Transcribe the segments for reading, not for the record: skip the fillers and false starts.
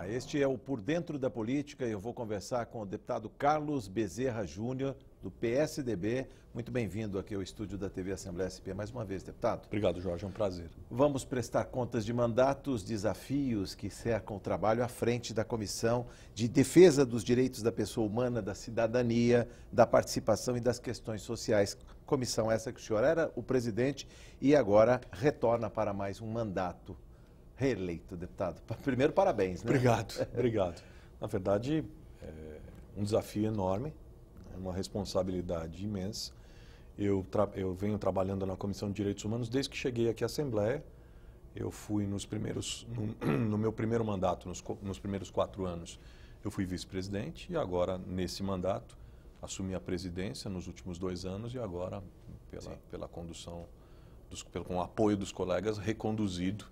Olá, este é o Por Dentro da Política e eu vou conversar com o deputado Carlos Bezerra Júnior, do PSDB. Muito bem-vindo aqui ao estúdio da TV Assembleia SP mais uma vez, deputado. Obrigado, Jorge, é um prazer. Vamos prestar contas de mandatos, desafios que cercam o trabalho à frente da Comissão de Defesa dos Direitos da Pessoa Humana, da Cidadania, da Participação e das Questões Sociais. Comissão essa que o senhor era o presidente e agora retorna para mais um mandato. Reeleito, deputado. Primeiro, parabéns, né? Obrigado. Na verdade, é um desafio enorme, uma responsabilidade imensa. Eu venho trabalhando na Comissão de Direitos Humanos desde que cheguei aqui à Assembleia. Eu fui no meu primeiro mandato, nos primeiros 4 anos, eu fui vice-presidente e agora, nesse mandato, assumi a presidência nos últimos 2 anos e agora, pela condução, com o apoio dos colegas, reconduzido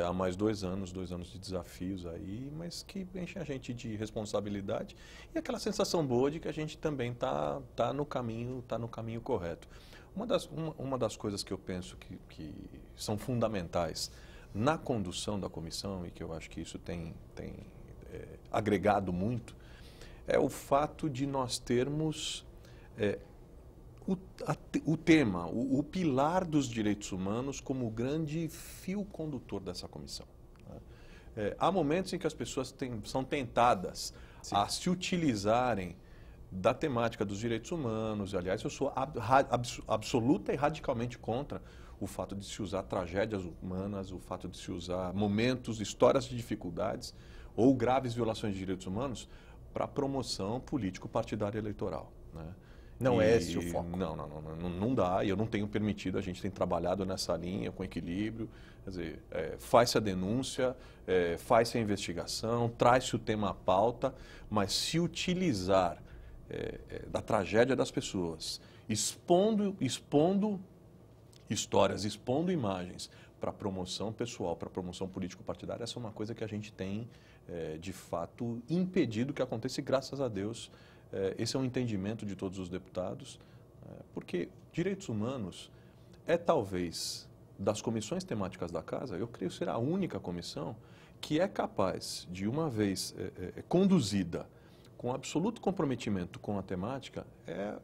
há mais 2 anos de desafios aí, mas que enchem a gente de responsabilidade e aquela sensação boa de que a gente também tá no caminho correto. Uma das coisas que eu penso que são fundamentais na condução da comissão e que eu acho que isso tem agregado muito é o fato de nós termos o tema, o pilar dos direitos humanos como o grande fio condutor dessa comissão. Há momentos em que as pessoas são tentadas a se utilizarem da temática dos direitos humanos. Aliás, eu sou absoluta e radicalmente contra o fato de se usar tragédias humanas, o fato de se usar momentos, histórias de dificuldades ou graves violações de direitos humanos para promoção político-partidária eleitoral, né? Não é esse o foco. Não dá, e eu não tenho permitido, a gente tem trabalhado nessa linha com equilíbrio, quer dizer, faz-se a denúncia, faz-se a investigação, traz-se o tema à pauta, mas se utilizar da tragédia das pessoas, expondo histórias, expondo imagens para promoção pessoal, para promoção político-partidária, essa é uma coisa que a gente tem, de fato, impedido que aconteça e, graças a Deus, esse é um entendimento de todos os deputados, porque direitos humanos talvez, das comissões temáticas da Casa, eu creio ser a única comissão que é capaz de, uma vez conduzida com absoluto comprometimento com a temática,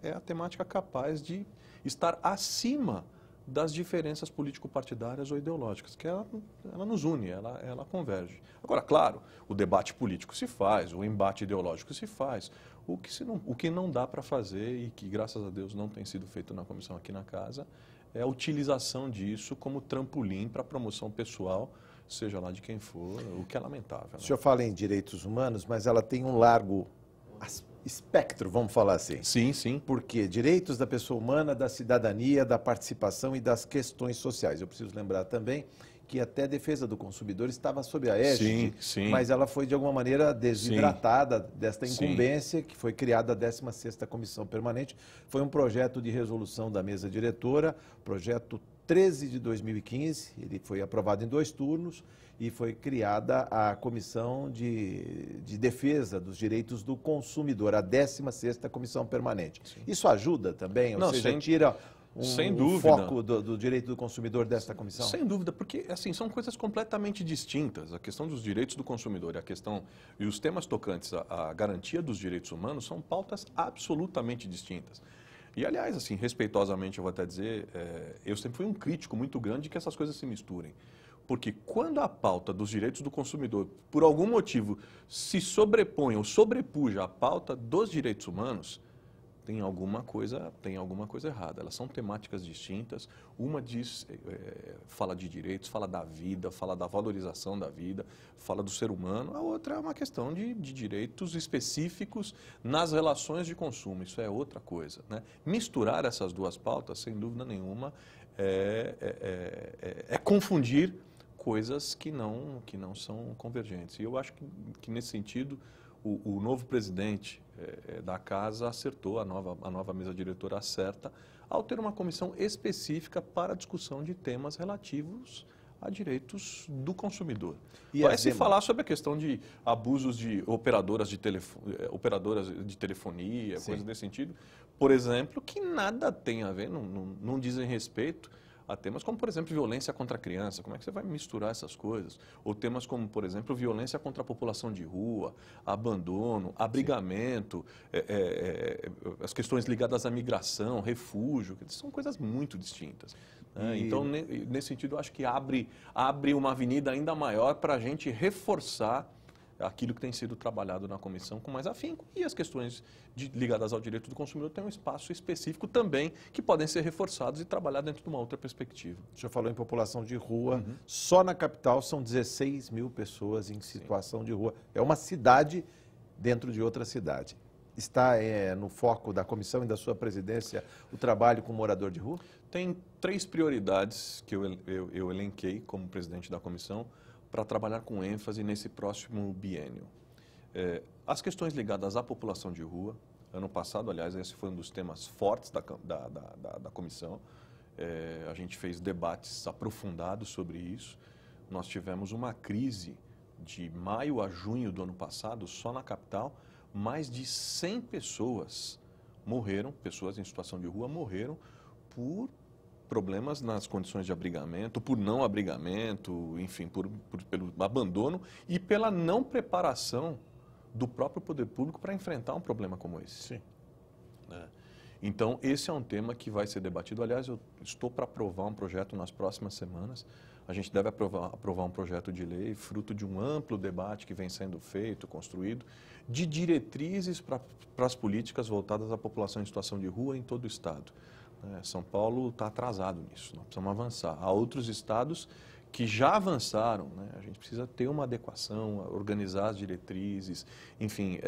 é a temática capaz de estar acima das diferenças político-partidárias ou ideológicas, que ela nos une, ela converge. Agora, claro, o debate político se faz, o embate ideológico se faz, o que não dá para fazer e que, graças a Deus, não tem sido feito na comissão aqui na Casa, é a utilização disso como trampolim para a promoção pessoal, seja lá de quem for, o que é lamentável, né? O senhor fala em direitos humanos, mas ela tem um largo espectro, vamos falar assim. Sim. Porque direitos da pessoa humana, da cidadania, da participação e das questões sociais. Eu preciso lembrar também que até a defesa do consumidor estava sob a égide, mas ela foi de alguma maneira desidratada desta incumbência que foi criada a 16ª Comissão Permanente. Foi um projeto de resolução da mesa diretora, projeto 13 de 2015, ele foi aprovado em 2 turnos e foi criada a Comissão de Defesa dos Direitos do Consumidor, a 16ª Comissão Permanente. Isso ajuda também? Ou seja, tira o foco do direito do consumidor desta comissão? Sem dúvida, porque assim, são coisas completamente distintas. A questão dos direitos do consumidor e os temas tocantes à garantia dos direitos humanos são pautas absolutamente distintas. E, aliás, assim, respeitosamente, eu vou até dizer, eu sempre fui um crítico muito grande de que essas coisas se misturem. Porque quando a pauta dos direitos do consumidor, por algum motivo, se sobrepõe ou sobrepuja a pauta dos direitos humanos, tem alguma coisa errada. Elas são temáticas distintas. Uma fala de direitos, fala da vida, fala da valorização da vida, fala do ser humano. A outra é uma questão de direitos específicos nas relações de consumo. Isso é outra coisa, né? Misturar essas 2 pautas, sem dúvida nenhuma, é confundir coisas que não são convergentes. E eu acho que nesse sentido, o novo presidente da Casa acertou, a nova mesa diretora acerta, ao ter uma comissão específica para a discussão de temas relativos a direitos do consumidor. Vai se falar sobre a questão de abusos de operadoras de telefonia, coisas desse sentido, por exemplo, que nada tem a ver, não dizem respeito a temas como, por exemplo, violência contra a criança. Como é que você vai misturar essas coisas? Ou temas como, por exemplo, violência contra a população de rua, abandono, abrigamento, as questões ligadas à migração, refúgio, são coisas muito distintas. Então, nesse sentido, eu acho que abre uma avenida ainda maior para a gente reforçar aquilo que tem sido trabalhado na comissão com mais afinco, e as questões ligadas ao direito do consumidor têm um espaço específico também que podem ser reforçados e trabalhar dentro de uma outra perspectiva. O senhor falou em população de rua, só na capital são 16 mil pessoas em situação de rua. É uma cidade dentro de outra cidade. Está no foco da comissão e da sua presidência o trabalho com morador de rua? Tem 3 prioridades que eu elenquei como presidente da comissão para trabalhar com ênfase nesse próximo biênio. As questões ligadas à população de rua, ano passado, aliás, esse foi um dos temas fortes da comissão. A gente fez debates aprofundados sobre isso. Nós tivemos uma crise de maio a junho do ano passado, só na capital, mais de 100 pessoas morreram, pessoas em situação de rua morreram por problemas nas condições de abrigamento, por não abrigamento, enfim, pelo abandono e pela não preparação do próprio poder público para enfrentar um problema como esse. Sim. Então, esse é um tema que vai ser debatido. Aliás, eu estou para aprovar um projeto nas próximas semanas. A gente deve aprovar um projeto de lei, fruto de um amplo debate que vem sendo feito, construído, de diretrizes para as políticas voltadas à população em situação de rua em todo o Estado. São Paulo está atrasado nisso, nós precisamos avançar. Há outros estados que já avançaram, a gente precisa ter uma adequação, organizar as diretrizes, enfim,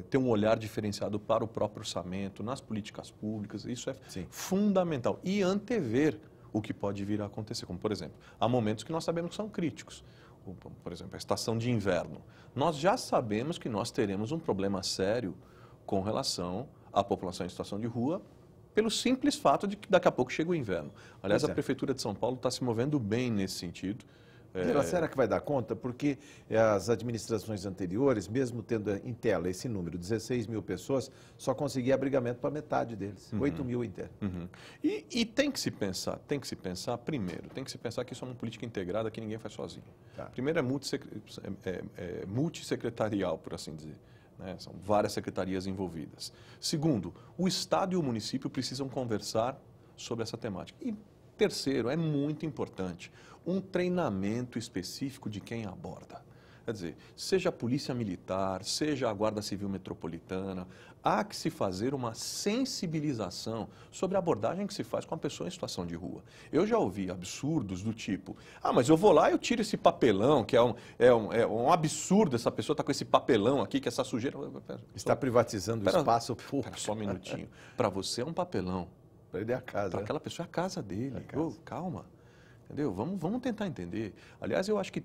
ter um olhar diferenciado para o próprio orçamento, nas políticas públicas, isso é fundamental. E antever o que pode vir a acontecer, como por exemplo, há momentos que nós sabemos que são críticos, por exemplo, a estação de inverno. Nós já sabemos que nós teremos um problema sério com relação à população em situação de rua, pelo simples fato de que daqui a pouco chega o inverno. Aliás, a Prefeitura de São Paulo está se movendo bem nesse sentido. Será que vai dar conta? Porque as administrações anteriores, mesmo tendo em tela esse número, 16 mil pessoas, só conseguia abrigamento para metade deles, 8 mil em tela. E tem que se pensar primeiro, tem que se pensar que isso é uma política integrada que ninguém faz sozinho. Primeiro é multissecretarial, por assim dizer. São várias secretarias envolvidas. Segundo, o Estado e o município precisam conversar sobre essa temática. E terceiro, é muito importante, um treinamento específico de quem aborda. Quer dizer, seja a Polícia Militar, seja a Guarda Civil Metropolitana, há que se fazer uma sensibilização sobre a abordagem que se faz com a pessoa em situação de rua. Eu já ouvi absurdos do tipo, mas eu vou lá e eu tiro esse papelão, que é um absurdo essa pessoa estar com esse papelão aqui, que essa sujeira... Está privatizando o espaço público. Só um minutinho. Para você é um papelão. Para ele é a casa. Para aquela pessoa é a casa dele. Calma. Entendeu? Vamos tentar entender. Aliás, eu acho que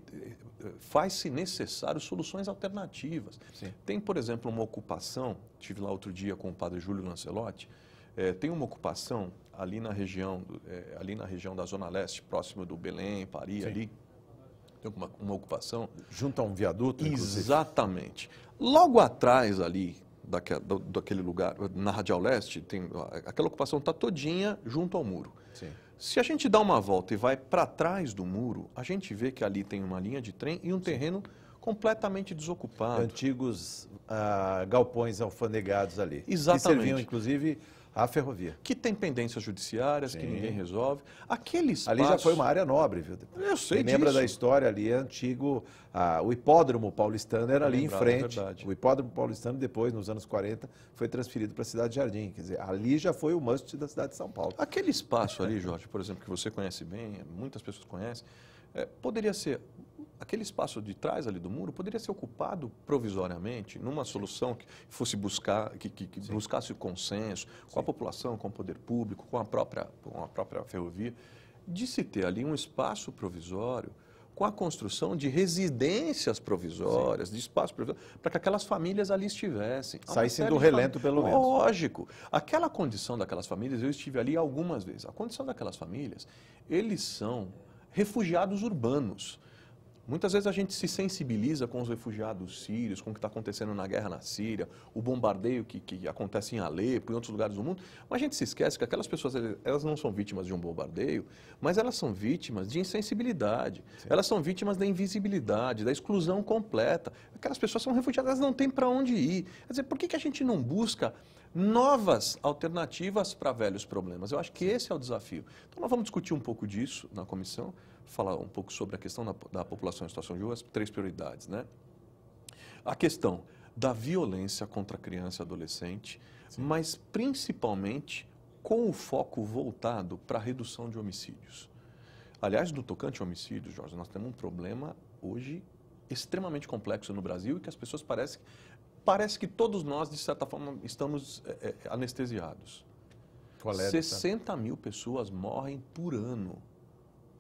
faz-se necessário soluções alternativas. Tem, por exemplo, uma ocupação, estive lá outro dia com o padre Júlio Lancelotti, tem uma ocupação ali na região da Zona Leste, próximo do Belém, Paris, ali. Tem uma ocupação. Junto a um viaduto, inclusive. Exatamente. Logo atrás ali, daquele lugar, na Radial Leste, aquela ocupação está todinha junto ao muro. Se a gente dá uma volta e vai para trás do muro, a gente vê que ali tem uma linha de trem e um terreno completamente desocupado. Antigos galpões alfandegados ali. Exatamente. Que serviam, inclusive, à ferrovia. Que tem pendências judiciárias, que ninguém resolve. Aquele espaço... Ali já foi uma área nobre, viu? Eu sei disso. Lembra da história ali, antigo, o hipódromo paulistano era ali em frente. O hipódromo paulistano, depois, nos anos 40, foi transferido para a Cidade Jardim. Quer dizer, ali já foi o must da cidade de São Paulo. Aquele espaço ali, Jorge, por exemplo, que você conhece bem, muitas pessoas conhecem, poderia ser... Aquele espaço de trás ali do muro poderia ser ocupado provisoriamente numa solução que fosse que buscasse o consenso com a população, com o poder público, com a própria ferrovia, de se ter ali um espaço provisório com a construção de residências provisórias, de espaços provisórios, para que aquelas famílias ali estivessem. Saíssem do relento, pelo menos. Lógico. Aquela condição daquelas famílias, eu estive ali algumas vezes. A condição daquelas famílias, eles são refugiados urbanos. Muitas vezes a gente se sensibiliza com os refugiados sírios, com o que está acontecendo na guerra na Síria, o bombardeio que acontece em Alepo e em outros lugares do mundo, mas a gente se esquece que aquelas pessoas, elas não são vítimas de um bombardeio, mas elas são vítimas de insensibilidade, sim, elas são vítimas da invisibilidade, da exclusão completa. Aquelas pessoas são refugiadas, elas não têm para onde ir. Quer dizer, por que a gente não busca novas alternativas para velhos problemas? Eu acho que esse é o desafio. Então nós vamos discutir um pouco disso na comissão, falar um pouco sobre a questão da população em situação de rua, as 3 prioridades, né? A questão da violência contra a criança e adolescente, sim, mas principalmente com o foco voltado para a redução de homicídios. Aliás, no tocante a homicídios, Jorge, nós temos um problema hoje extremamente complexo no Brasil e que as pessoas parece que todos nós, de certa forma, estamos anestesiados. Qual é 60 mil pessoas morrem por ano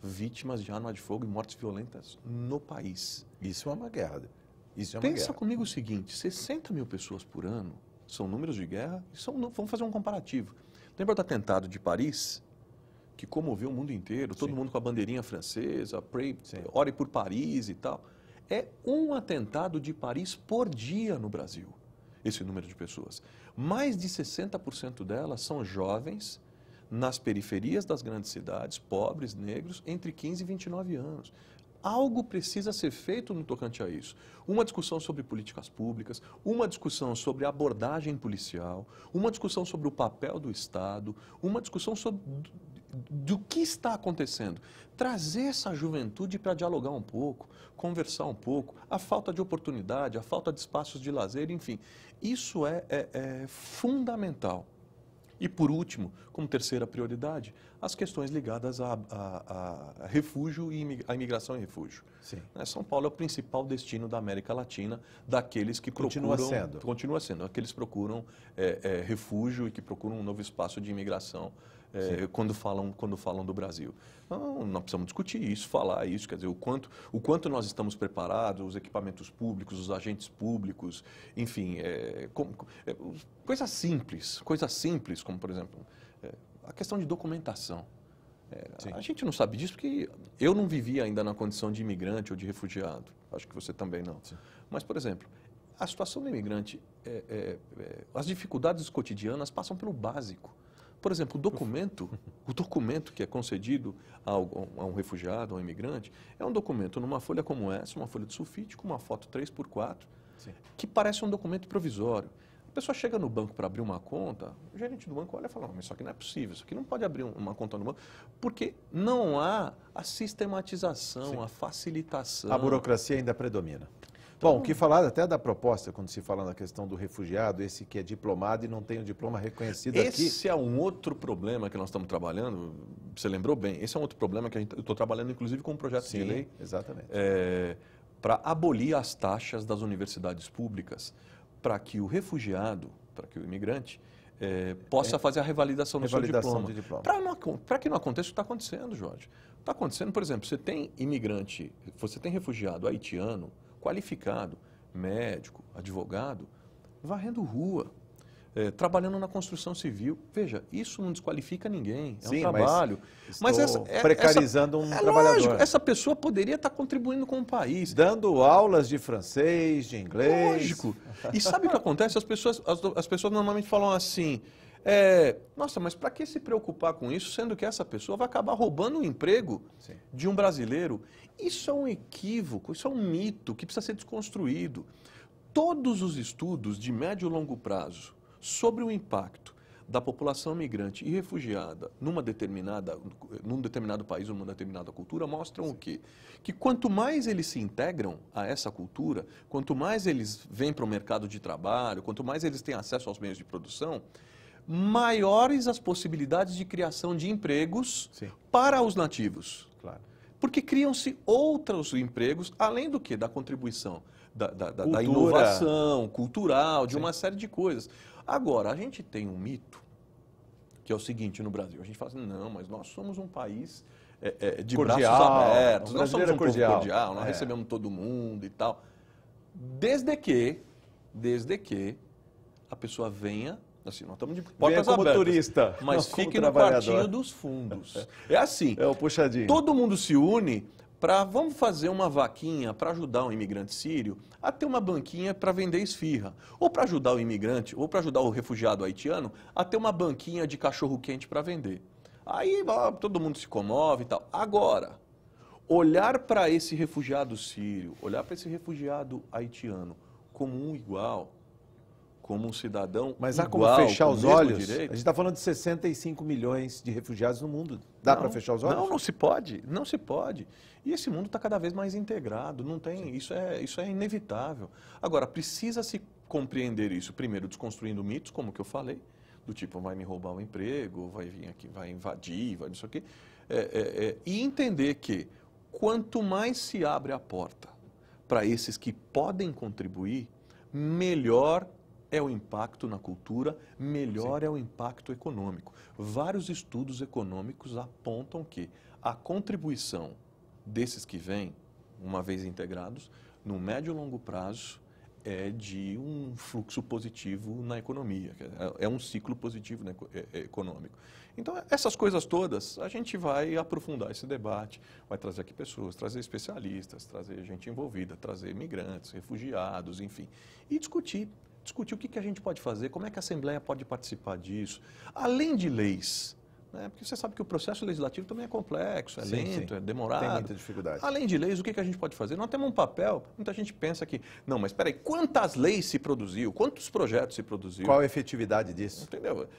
vítimas de arma de fogo e mortes violentas no país. Isso é uma guerra. Isso é uma Pensa guerra. comigo o seguinte, 60 mil pessoas por ano são números de guerra, vamos fazer um comparativo. Lembra do atentado de Paris, que comoveu o mundo inteiro, todo, sim, mundo com a bandeirinha francesa, ore por Paris e tal. É um atentado de Paris por dia no Brasil, esse número de pessoas. Mais de 60% delas são jovens nas periferias das grandes cidades, pobres, negros, entre 15 e 29 anos. Algo precisa ser feito no tocante a isso. Uma discussão sobre políticas públicas, uma discussão sobre abordagem policial, uma discussão sobre o papel do Estado, uma discussão sobre do que está acontecendo. Trazer essa juventude para dialogar um pouco, conversar um pouco, a falta de oportunidade, a falta de espaços de lazer, enfim. Isso é fundamental. E, por último, como terceira prioridade, as questões ligadas a refúgio e a imigração e refúgio. Sim. São Paulo é o principal destino da América Latina, daqueles que continua sendo, aqueles que procuram refúgio e que procuram um novo espaço de imigração quando falam do Brasil. Então, nós precisamos discutir isso, falar isso, quer dizer, o quanto nós estamos preparados, os equipamentos públicos, os agentes públicos, enfim, coisas simples, como, por exemplo, a questão de documentação. A gente não sabe disso porque eu não vivi ainda na condição de imigrante ou de refugiado, acho que você também não. Sim. Mas, por exemplo, a situação do imigrante, as dificuldades cotidianas passam pelo básico. Por exemplo, o documento que é concedido a um refugiado, a um imigrante, é um documento numa folha como essa, uma folha de sulfite, com uma foto 3x4, sim, que parece um documento provisório. A pessoa chega no banco para abrir uma conta, o gerente do banco olha e fala, não, mas isso aqui não é possível, isso aqui não pode abrir uma conta no banco, porque não há a sistematização, sim, a facilitação. A burocracia ainda predomina. Bom, o que falar até da proposta, quando se fala na questão do refugiado, esse que é diplomado e não tem o diploma reconhecido aqui. Esse é um outro problema que nós estamos trabalhando, você lembrou bem, esse é um outro problema que eu estou trabalhando, inclusive, com um projeto, sim, de lei. Exatamente. Para abolir as taxas das universidades públicas, para que o refugiado, para que o imigrante, possa fazer a revalidação do seu diploma. Para que não aconteça o que está acontecendo, Jorge. Está acontecendo, por exemplo, você tem imigrante, você tem refugiado haitiano, qualificado, médico, advogado, varrendo rua, trabalhando na construção civil. Veja, isso não desqualifica ninguém, é, sim, um trabalho. Mas precarizando um trabalhador. Lógico, essa pessoa poderia estar contribuindo com o país. Dando aulas de francês, de inglês. Lógico. E sabe o que acontece? As pessoas normalmente falam assim, nossa, mas para que se preocupar com isso, sendo que essa pessoa vai acabar roubando o emprego, sim, de um brasileiro? Isso é um equívoco, isso é um mito que precisa ser desconstruído. Todos os estudos de médio e longo prazo sobre o impacto da população migrante e refugiada num determinado país ou numa determinada cultura mostram, sim, o quê? Que quanto mais eles se integram a essa cultura, quanto mais eles vêm para o mercado de trabalho, quanto mais eles têm acesso aos meios de produção, maiores as possibilidades de criação de empregos, sim, para os nativos. Claro. Porque criam-se outros empregos, além do que? Da contribuição, da inovação cultural, de, sim, uma série de coisas. Agora, a gente tem um mito, que é o seguinte no Brasil. A gente fala assim, não, mas nós somos um país de cordial, braços abertos, nós somos um povo cordial, nós recebemos todo mundo e tal. Desde que a pessoa venha, assim, nós estamos de portas abertas, turista, mas fique no quartinho dos fundos. É assim, é o puxadinho. Todo mundo se une vamos fazer uma vaquinha para ajudar um imigrante sírio a ter uma banquinha para vender esfirra. Ou para ajudar o imigrante, ou para ajudar o refugiado haitiano a ter uma banquinha de cachorro-quente para vender. Aí todo mundo se comove e tal. Agora, olhar para esse refugiado sírio, olhar para esse refugiado haitiano como um igual, como um cidadão Mas há igual, como fechar os olhos? Direito. A gente está falando de 65 milhões de refugiados no mundo. Dá para fechar os olhos? Não, não se pode. Não se pode. E esse mundo está cada vez mais integrado. Não tem, isso é inevitável. Agora, precisa se compreender isso. Primeiro, desconstruindo mitos, como que eu falei, do tipo, vai me roubar o emprego, vai vir aqui, vai invadir, vai não sei o quê. E entender que quanto mais se abre a porta para esses que podem contribuir, melhor é o impacto na cultura, melhor é o impacto econômico. Vários estudos econômicos apontam que a contribuição desses que vêm, uma vez integrados, no médio e longo prazo, é de um fluxo positivo na economia, é um ciclo positivo econômico. Então, essas coisas todas, a gente vai aprofundar esse debate, vai trazer aqui pessoas, trazer especialistas, trazer gente envolvida, trazer imigrantes, refugiados, enfim, e discutir o que a gente pode fazer, como é que a Assembleia pode participar disso, além de leis. Porque você sabe que o processo legislativo também é complexo, é lento, é demorado. Tem muita dificuldade. Além de leis, o que a gente pode fazer? Nós temos um papel, muita gente pensa que, não, mas espera aí, quantas leis se produziu? Quantos projetos se produziu? Qual a efetividade disso? Entendeu?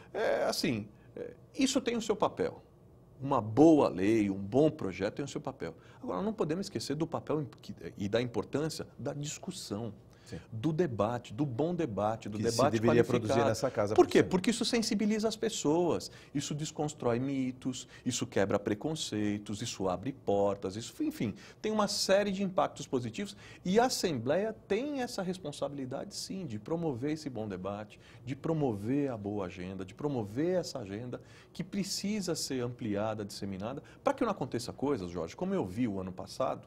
Isso tem o seu papel. Uma boa lei, um bom projeto tem o seu papel. Agora, não podemos esquecer do papel e da importância da discussão. Sim. Do debate, do bom debate, do debate qualificado. Que deveria produzir nessa casa. Por quê? Porque isso sensibiliza as pessoas, isso desconstrói mitos, isso quebra preconceitos, isso abre portas, isso, enfim, tem uma série de impactos positivos e a Assembleia tem essa responsabilidade, sim, de promover esse bom debate, de promover a boa agenda, de promover essa agenda que precisa ser ampliada, disseminada, para que não aconteça coisas, Jorge, como eu vi o ano passado,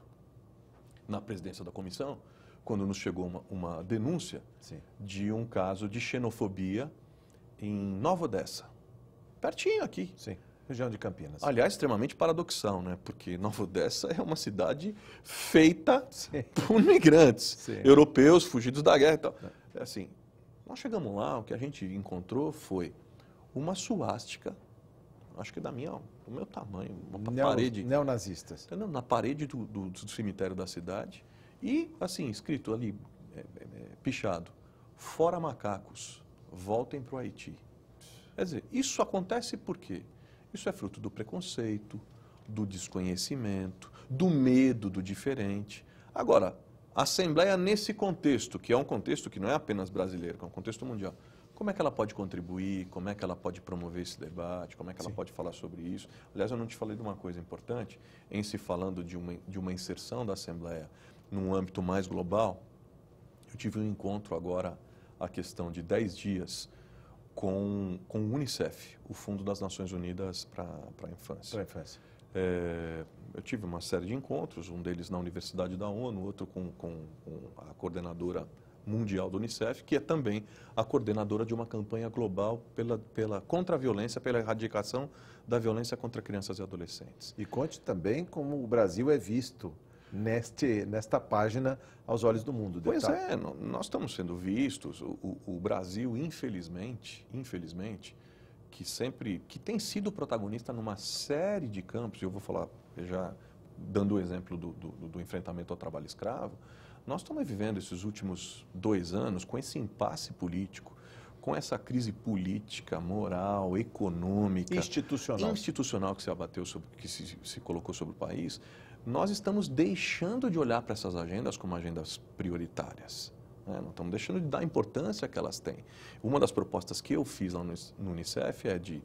na presidência da comissão, quando nos chegou uma denúncia de um caso de xenofobia em Nova Odessa, pertinho aqui. Sim, região de Campinas. Aliás, extremamente paradoxal, né? Porque Nova Odessa é uma cidade feita por imigrantes europeus fugidos da guerra e tal. Assim, nós chegamos lá, o que a gente encontrou foi uma suástica, acho que do meu tamanho, uma parede. Neonazistas. Na parede do cemitério da cidade. E, assim, escrito ali, pichado, fora macacos, voltem para o Haiti. Quer dizer, isso acontece por quê? Isso é fruto do preconceito, do desconhecimento, do medo do diferente. Agora, a Assembleia nesse contexto, que é um contexto que não é apenas brasileiro, que é um contexto mundial, como é que ela pode contribuir, como é que ela pode promover esse debate, como é que ela pode falar sobre isso? Aliás, eu não te falei de uma coisa importante, em se falando de uma inserção da Assembleia num âmbito mais global, eu tive um encontro agora, a questão de 10 dias, com o UNICEF, o Fundo das Nações Unidas para a Infância. Para a infância. Eu tive uma série de encontros, um deles na Universidade da ONU, outro com a coordenadora mundial do UNICEF, que é também a coordenadora de uma campanha global contra a violência, pela erradicação da violência contra crianças e adolescentes. E conte também como o Brasil é visto nesta página aos olhos do mundo. Pois é, nós estamos sendo vistos. O Brasil, infelizmente, que tem sido protagonista numa série de campos, e eu vou falar, já dando o exemplo do enfrentamento ao trabalho escravo, nós estamos vivendo esses últimos 2 anos com esse impasse político, com essa crise política, moral, econômica, institucional que se abateu, que se colocou sobre o país. Nós estamos deixando de olhar para essas agendas como agendas prioritárias. Nós estamos deixando de dar a importância que elas têm. Uma das propostas que eu fiz lá no UNICEF é de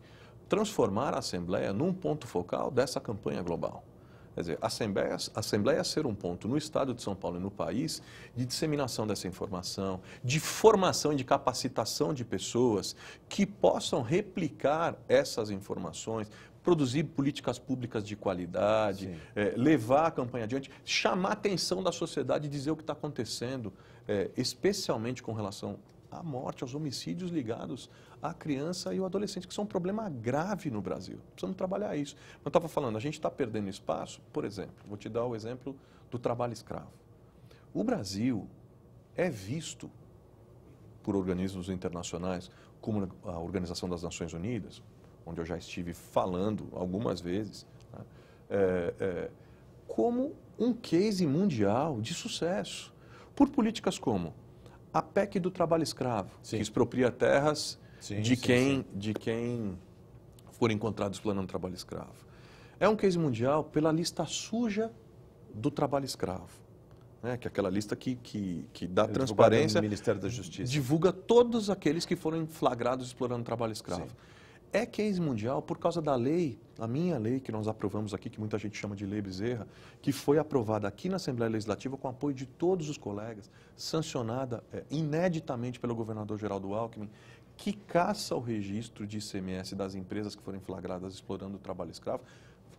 transformar a Assembleia num ponto focal dessa campanha global. Quer dizer, a Assembleia ser um ponto no Estado de São Paulo e no país de disseminação dessa informação, de formação e de capacitação de pessoas que possam replicar essas informações, produzir políticas públicas de qualidade, levar a campanha adiante, chamar a atenção da sociedade e dizer o que está acontecendo, especialmente com relação à morte, aos homicídios ligados à criança e ao adolescente, que são um problema grave no Brasil. Precisamos trabalhar isso. Eu estava falando, a gente está perdendo espaço, por exemplo, vou te dar o exemplo do trabalho escravo. O Brasil é visto por organismos internacionais, como a Organização das Nações Unidas, onde eu já estive falando algumas vezes, né, como um case mundial de sucesso, por políticas como a PEC do trabalho escravo, que expropria terras de quem for encontrado explorando trabalho escravo. É um case mundial pela lista suja do trabalho escravo, né, que é aquela lista que dá transparência, no Ministério da Justiça. Divulga todos aqueles que foram flagrados explorando trabalho escravo. Sim. É case mundial por causa da lei, a minha lei que nós aprovamos aqui, que muita gente chama de Lei Bezerra, que foi aprovada aqui na Assembleia Legislativa com apoio de todos os colegas, sancionada ineditamente pelo governador Geraldo Alckmin, que caça o registro de ICMS das empresas que forem flagradas explorando o trabalho escravo,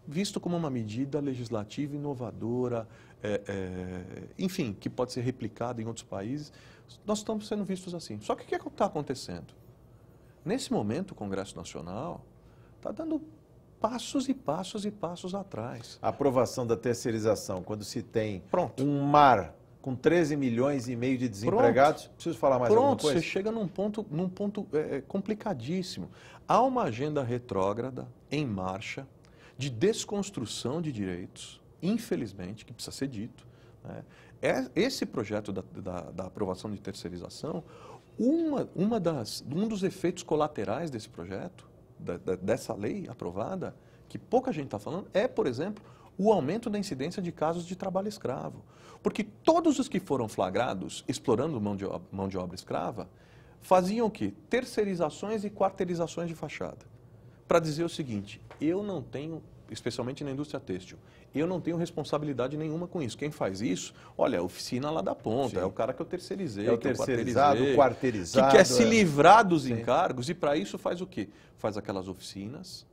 visto como uma medida legislativa inovadora, enfim, que pode ser replicada em outros países. Nós estamos sendo vistos assim. Só que o que está acontecendo? Nesse momento, o Congresso Nacional está dando passos e passos e passos atrás. A aprovação da terceirização, quando se tem um mar com 13 milhões e meio de desempregados, preciso falar mais alguma coisa? Você chega num ponto complicadíssimo. Há uma agenda retrógrada em marcha de desconstrução de direitos, infelizmente, que precisa ser dito, né? Esse projeto da aprovação de terceirização, um dos efeitos colaterais desse projeto, dessa lei aprovada, que pouca gente está falando, é, por exemplo, o aumento da incidência de casos de trabalho escravo. Porque todos os que foram flagrados explorando mão de obra escrava faziam o quê? Terceirizações e quarteirizações de fachada. Para dizer o seguinte, eu não tenho, especialmente na indústria têxtil, eu não tenho responsabilidade nenhuma com isso. Quem faz isso, olha, é a oficina lá da ponta, é o cara que eu terceirizei, é o terceirizado, o quarteirizado, que quer se livrar dos encargos e para isso faz o quê? Faz aquelas oficinas,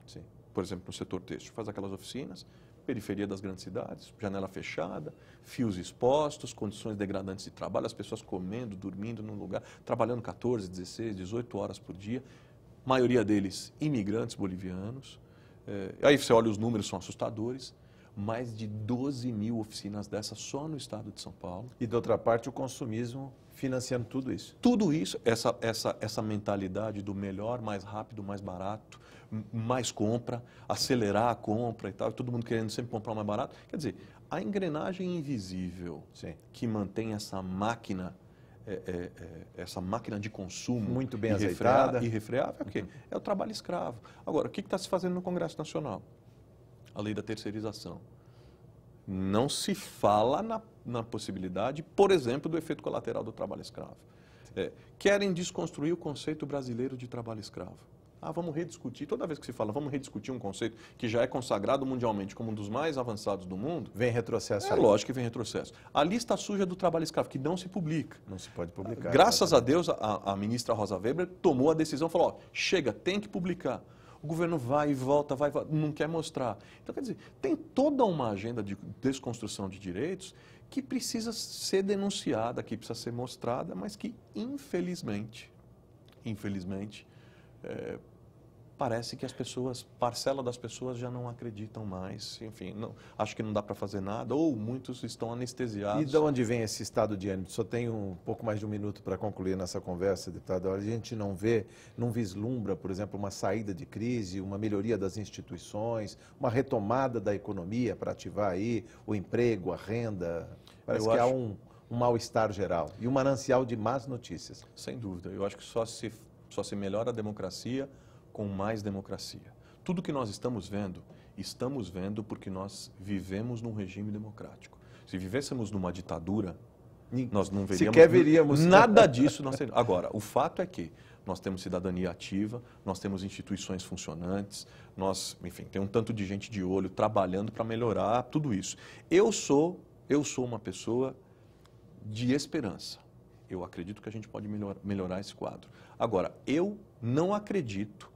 por exemplo, no setor têxtil, faz aquelas oficinas, periferia das grandes cidades, janela fechada, fios expostos, condições degradantes de trabalho, as pessoas comendo, dormindo num lugar, trabalhando 14, 16, 18 horas por dia, maioria deles imigrantes bolivianos. Aí você olha os números, são assustadores. Mais de 12 mil oficinas dessas só no estado de São Paulo. E, de outra parte, o consumismo financiando tudo isso. Tudo isso, essa mentalidade do melhor, mais rápido, mais barato, mais compra, acelerar a compra e tal, e todo mundo querendo sempre comprar mais barato. Quer dizer, a engrenagem invisível que mantém essa máquina de consumo muito bem azeitada, irrefreável, é o quê? É o trabalho escravo. Agora, o que está se fazendo no Congresso Nacional? A lei da terceirização. Não se fala na possibilidade, por exemplo, do efeito colateral do trabalho escravo. Querem desconstruir o conceito brasileiro de trabalho escravo. Vamos rediscutir. Toda vez que se fala, vamos rediscutir um conceito que já é consagrado mundialmente como um dos mais avançados do mundo. Vem retrocesso. É lógico que vem retrocesso. A lista suja do trabalho escravo, que não se publica. Não se pode publicar. Graças a Deus, a ministra Rosa Weber tomou a decisão, falou, chega, tem que publicar. O governo vai e volta, não quer mostrar. Então, quer dizer, tem toda uma agenda de desconstrução de direitos que precisa ser denunciada, que precisa ser mostrada, mas que, infelizmente, parece que parcela das pessoas já não acreditam mais. Enfim, acho que não dá para fazer nada, ou muitos estão anestesiados. E de onde vem esse estado de ânimo? Só tenho um pouco mais de um minuto para concluir nessa conversa, deputado. A gente não vislumbra, por exemplo, uma saída de crise, uma melhoria das instituições, uma retomada da economia para ativar aí o emprego, a renda. Parece que há um mal-estar geral e um manancial de más notícias. Sem dúvida. Eu acho que só se melhora a democracia com mais democracia. Tudo que nós estamos vendo porque nós vivemos num regime democrático. Se vivêssemos numa ditadura, nós não veríamos... Sequer veríamos... Nada disso. Agora, o fato é que nós temos cidadania ativa, nós temos instituições funcionantes, tem um tanto de gente de olho trabalhando para melhorar tudo isso. Eu sou uma pessoa de esperança. Eu acredito que a gente pode melhorar esse quadro. Agora, eu não acredito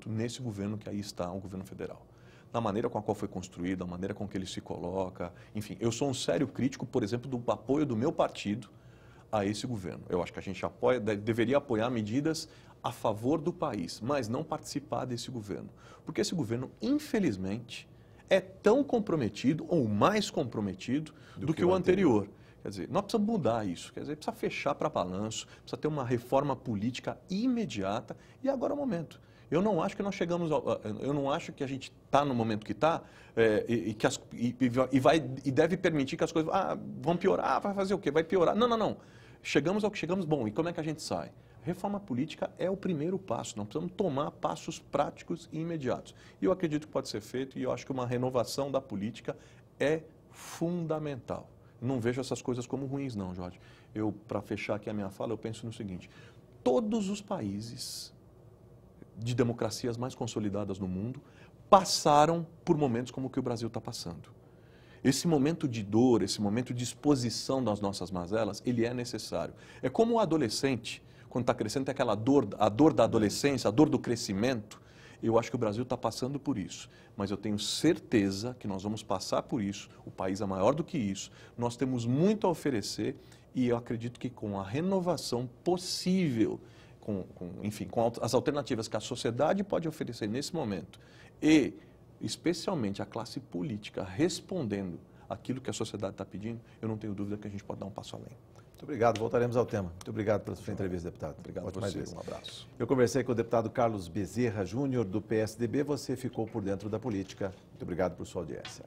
nesse governo que aí está, o governo federal. Na maneira com a qual foi construído, a maneira com que ele se coloca, enfim. Eu sou um sério crítico, por exemplo, do apoio do meu partido a esse governo. Eu acho que a gente deveria apoiar medidas a favor do país, mas não participar desse governo. Porque esse governo, infelizmente, é tão comprometido ou mais comprometido do que o anterior. Quer dizer, nós precisamos mudar isso. Quer dizer, precisa fechar para balanço, precisa ter uma reforma política imediata e agora é o momento. Eu não acho que nós chegamos eu não acho que a gente está no momento que está e deve permitir que as coisas vão piorar, vai fazer o quê? Vai piorar. Não, não, não. Chegamos ao que chegamos, bom, e como é que a gente sai? Reforma política é o primeiro passo, nós precisamos tomar passos práticos e imediatos. E eu acredito que pode ser feito e eu acho que uma renovação da política é fundamental. Não vejo essas coisas como ruins não, Jorge. Para fechar aqui a minha fala, eu penso no seguinte, todos os países de democracias mais consolidadas no mundo passaram por momentos como o que o Brasil está passando. Esse momento de dor, esse momento de exposição das nossas mazelas, ele é necessário. É como o adolescente, quando está crescendo, tem aquela dor, a dor da adolescência, a dor do crescimento. Eu acho que o Brasil está passando por isso, mas eu tenho certeza que nós vamos passar por isso, o país é maior do que isso, nós temos muito a oferecer e eu acredito que com a renovação possível, enfim, com as alternativas que a sociedade pode oferecer nesse momento e especialmente a classe política respondendo aquilo que a sociedade está pedindo, eu não tenho dúvida que a gente pode dar um passo além. Muito obrigado, voltaremos ao tema. Muito obrigado pela sua entrevista, deputado. Obrigado a você, um abraço. Eu conversei com o deputado Carlos Bezerra Júnior, do PSDB, você ficou por dentro da política. Muito obrigado por sua audiência.